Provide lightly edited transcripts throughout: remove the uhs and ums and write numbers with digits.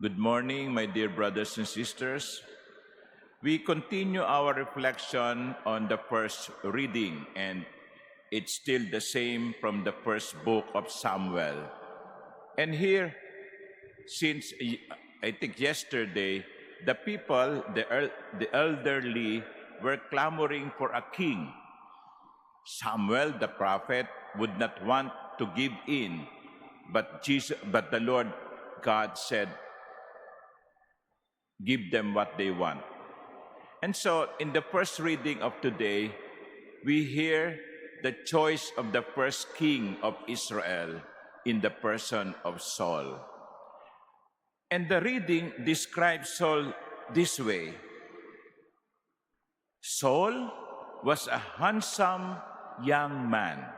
Good morning, my dear brothers and sisters. We continue our reflection on the first reading, and it's still the same from the first book of Samuel. And here, since I think yesterday, the people, the elderly, were clamoring for a king. Samuel, the prophet, would not want to give in, but the Lord God said, give them what they want. And so, in the first reading of today, we hear the choice of the first king of Israel in the person of Saul. And the reading describes Saul this way. Saul was a handsome young man.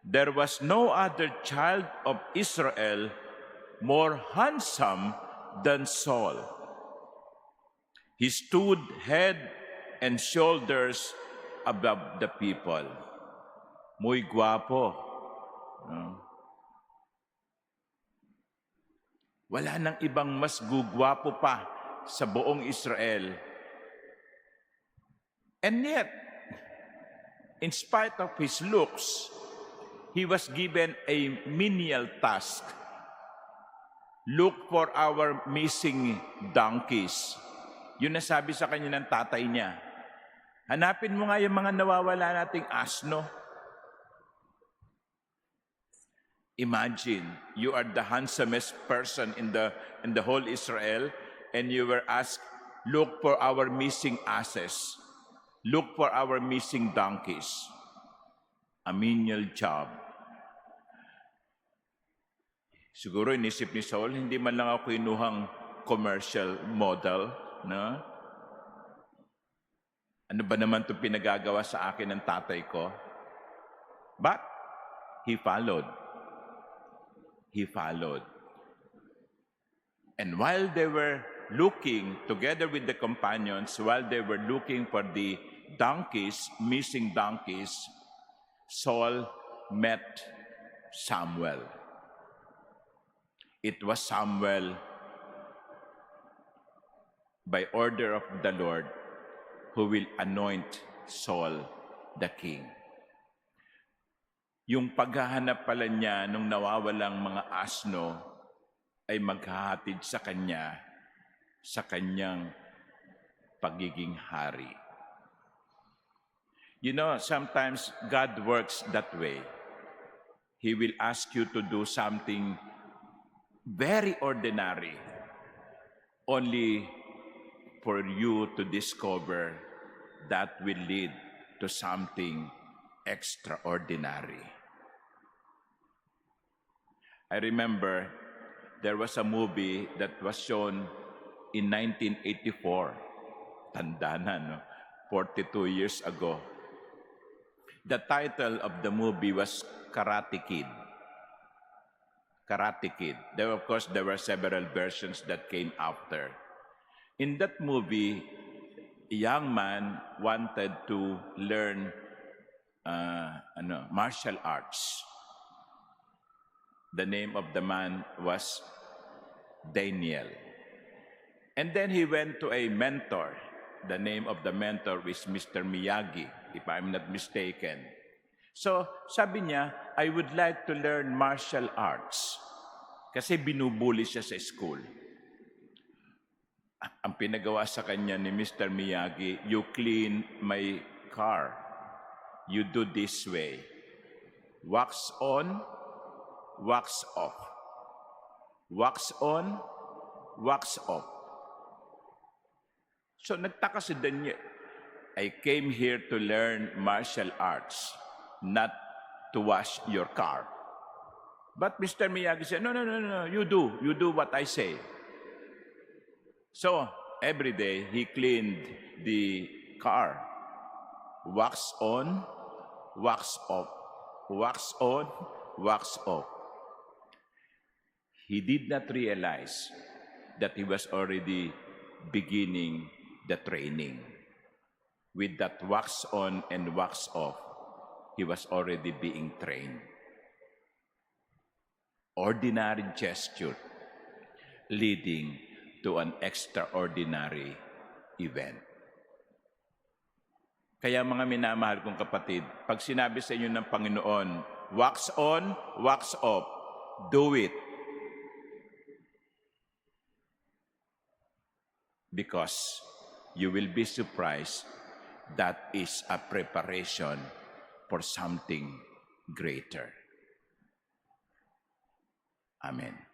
There was no other child of Israel more handsome than Saul. He stood head and shoulders above the people. Muy guapo. Wala nang ibang mas gugwapo pa sa buong Israel. And yet, in spite of his looks, he was given a menial task. Look for our missing donkeys. Yun nasabi sa kanya ng tatay niya. Hanapin mo nga yung mga nawawala nating asno. Imagine, you are the handsomest person in the whole Israel, and you were asked, look for our missing asses. Look for our missing donkeys. A menial job. Siguro inisip ni Saul, hindi man lang ako kinuhang commercial model, no? Ano ba naman itong pinagagawa sa akin ng tatay ko? But he followed. He followed. And while they were looking, together with the companions, while they were looking for the donkeys, missing donkeys, Saul met Samuel. It was Samuel, by order of the Lord, who will anoint Saul the king. Yung paghahanap pala niya nung nawawalang mga asno ay maghahatid sa kanya sa kanyang pagiging hari. You know, sometimes God works that way. He will ask you to do something very ordinary, only for you to discover that will lead to something extraordinary. I remember there was a movie that was shown in 1984. Tanda na, no? 42 years ago. The title of the movie was Karate Kid. Karate Kid. Of course, there were several versions that came after. In that movie, a young man wanted to learn martial arts. The name of the man was Daniel. And then he went to a mentor. The name of the mentor is Mr. Miyagi, if I'm not mistaken. So, sabi niya, I would like to learn martial arts. Kasi binubuli siya sa school. Ang pinagawa sa kanya ni Mr. Miyagi, you clean my car. You do this way. Wax on, wax off. Wax on, wax off. So nagtaka si Daniel. I came here to learn martial arts, not to wash your car. But Mr. Miyagi said, no, you do what I say. So every day he cleaned the car. Wax on, wax off. Wax on, wax off. He did not realize that he was already beginning the training. With that wax on and wax off, he was already being trained. Ordinary gesture. leading to an extraordinary event. Kaya mga minamahal kong kapatid, pag sinabi sa inyo ng Panginoon, wax on, wax off, do it. Because you will be surprised that is a preparation for something greater. Amen.